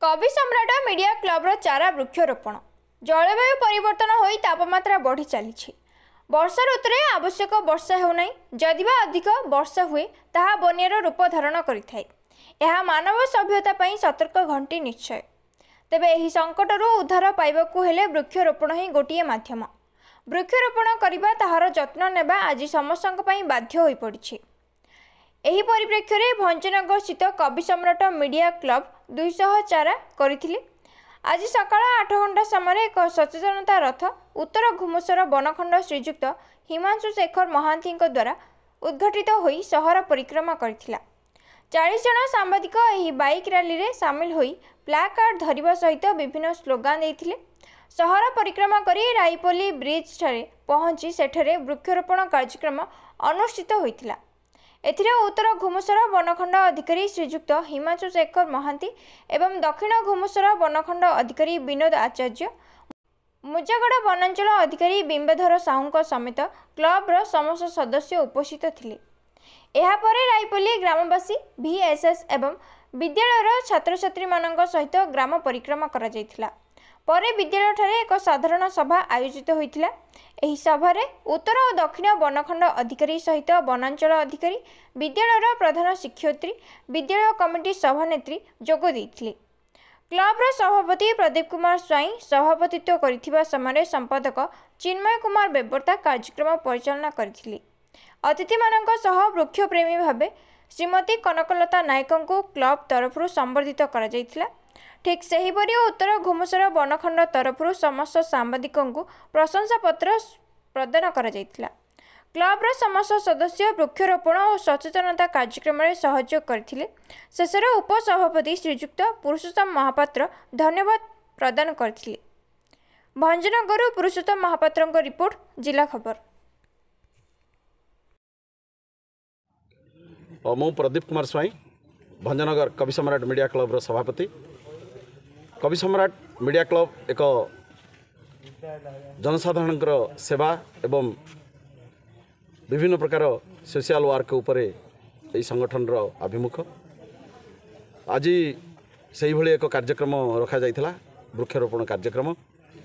कवि सम्राट media club चारा वृक्षरोपण जलवायु परिवर्तन होई तापमात्रा बढ़ी चली वर्षा ऋतु में आवश्यक वर्षा होना जदिवा अधिक वर्षा हुए ताहा बन्यार रूप धारण करिथाए। यह मानव सभ्यता पई सतर्क घंटी निश्चय। तेबे एही संकटरू उद्धार पाइबाकू हेले वृक्षरोपण ही गोटिए माध्यम। वृक्षरोपण करिबा ताहार जत्न नेबा आज समस्तक पई बाध्य होई पड़िछि। एही परिप्रेक्षी में भंजनगर स्थित कवि सम्राट मीडिया क्लब 200 चारा करथिले। आज सकाळ 8 घंटा समय एक सचेतनता रथ उत्तर घुमुसर वनखंड श्रीजुक्त हिमांशु शेखर महांती द्वारा उद्घाटित होई सहर परिक्रमा करथिला। 40 जन सांबादिक एही बाइक रैली रे सामिल होई प्लाकार्ड धरिबा सहित विभिन्न स्लोगान देथिले। सहर परिक्रमा करी राईपल्ली ब्रिज ठारे पहुंची सेठरे वृक्षरोपण कार्यक्रम अनुष्ठित होइथिला। एथिरे उत्तर घुमुसर वनखंड अधिकारी श्रीजुक्त हिमांशु शेखर महांती एवं दक्षिण घुमुसर वनखंड अधिकारी विनोद आचार्य, मुजागड़ वनांचल अधिकारी बिंबधर साहू समेत क्लब्र समस्त सदस्य उपस्थित थिले। एहा परे राईपल्ली ग्रामवासी VSS एवं विद्यालयर छात्र छात्री मानक सहित ग्राम परिक्रमा करा जायथिला। परे विद्यालय ठारे एक साधारण सभा आयोजित होइथिला। एही सभारे उत्तर और दक्षिण वनखंड अधिकारी सहित वनांचल अधिकारी, विद्यालयर प्रधान शिक्षयित्री, विद्यालय कमिटी सभानेत्री जोग देइथिले। क्लब्र सभापति प्रदीप कुमार स्वाई सभापतित्व करिथिबा समय संपादक चिन्मय कुमार बेबर्ता कार्यक्रम परिचालना करथिले। अतिथि मानक सह वृक्षप्रेमी भावे श्रीमती कनकलता नायक को क्लब तरफ संबर्धित करा जायथिला। ठीक सेहीपरि उत्तर घुमुसर वनखंड तरफ समस्त सांबादिक प्रशंसा पत्र प्रदान करा जायथिला। क्लब्र समस्त सदस्य वृक्षरोपण और सचेतनता कार्यक्रम में सहयोग करथिले। शेषर उपसभापति श्रीजुक्त पुरुषोत्तम महापात्र धन्यवाद प्रदान करथिले। भंजनगर पुरुषोत्तम महापात्र रिपोर्ट, जिला खबर। मु प्रदीप कुमार स्वाई, भंजनगर कवि सम्राट मीडिया क्लब सभापति। कवि सम्राट मीडिया क्लब एक जनसाधारण सेवा एवं विभिन्न प्रकार सोशल वर्क उपरे यही संगठन आभिमुख। आज से एक कार्यक्रम रखा जाइथिला, वृक्षरोपण कार्यक्रम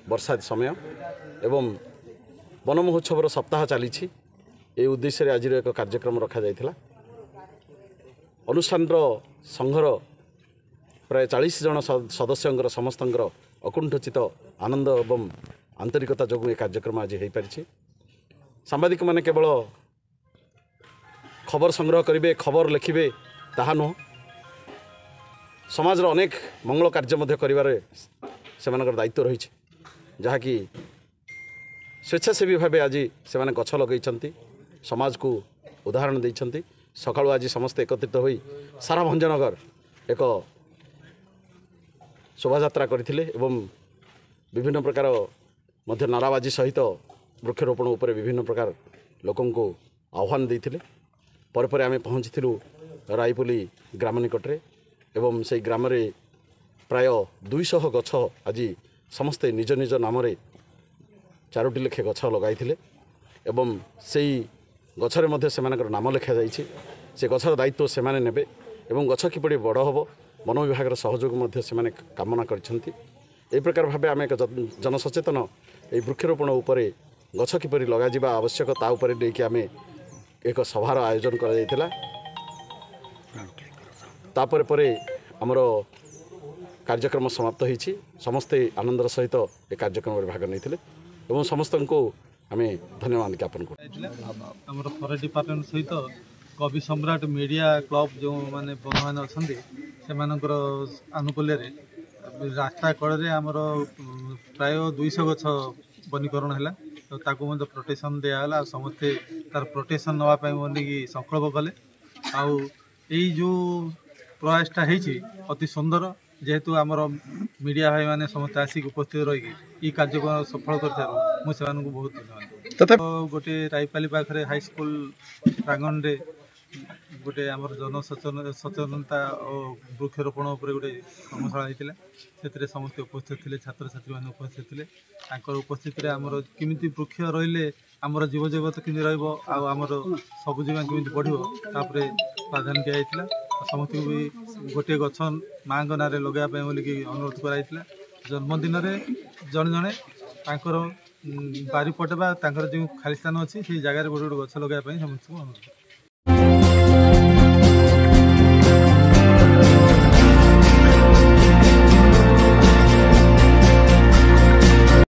वर्षा समय एवं वन महोत्सव सप्ताह चली उद्देश्य आज एक कार्यक्रम रखा जाइथिला। अनुष्ठान संघर प्राय 40 जन सदस्यंकर समस्तंकर अकुंठचित आनंद एवं आंतरिकता जो ये कार्यक्रम आज हो पारि। सांबादिक माने केवल खबर संग्रह करेंगे, खबर लिखिबे ताहा नुह, समाज अनेक मंगल कार्य करिवारे सेमानकर दायित्व रही जहाँकि स्वेच्छासेवी भाव आज से गछ लगे समाज को उदाहरण देइछन्ति। सकाळु आज समस्त एकत्रित होई सारा भंजनगर एक शोभायात्रा करथिले एवं विभिन्न प्रकार मध्य नाराबाजी सहित वृक्षरोपण उपरे विभिन्न प्रकार लोकन को आह्वान देइथिले। पर पर आमे पहुँचीलु राईपल्ली ग्राम निकटरे एवं से ग्राम रे प्राय 200 गछ आज समस्ते निज निज नाम 4टी लेखे गछ लगाइथिले एवं सेई गछरे मध्य सेमानकर नाम लिखा जाइछि। से गछर दायित्व सेमाने नेबे एवं गछ किपरि बड़ हबो वन विभाग सहयोग मध्य सेमाने कामना करिसेंति। ए प्रकार भाबे आमे एक जनसचेतन ए वृक्षरोपण उपरे गछ किपरि लगा जिबा आवश्यक ता उपरे लेके आमे एक सभार आयोजन करा जायतिला। तापर परे हमरो कार्यक्रम समाप्त होइछि। समस्ते आनंदर सहित ए कार्यक्रम में भाग नैथिले एवं समस्त को आमे धन्यवाद ज्ञापन कर फरेस्ट डिपार्टमेंट सहित कवि सम्राट मीडिया क्लब जो माने बंधु मैंने अच्छा से आनुकूल्य रास्ता कड़े आमर प्राय 200 गछ वनीकरण है तो ताकू प्रोटेक्शन दिहला समस्ते तार प्रोटेक्शन नापी बोलिकी संकल्प कले। आई जो प्रयासटा अति सुंदर जेहेतु आमर मीडिया भाई मैंने समस्त आसिक उपस्थित रही कार्यक्रम सफल कर मुझे बहुत धन्यवाद। गोटे राईपाली पाखे हाईस्कल प्रांगण रे गोटे आमर जन सचेतनता और वृक्षरोपण उपर गोटे कर्मशाला होता से समस्त उपस्थित थे, छात्र छात्री मैंने उपस्थित थे। उपस्थित आमर किमिति वृक्ष रहिले आमर जीव जगत किमी रमर सबुजीमा किमी बढ़ प्राधान्य दिखाई। समस्त को भी गोटे गछ माँ ना लगे बोलिकी अनुरोध कराइला जन्मदिन जड़े जड़े बारीपटे जो खाली स्थान अच्छी से जगह गोटे गोटे गछ लगे समस्त को अनुरोध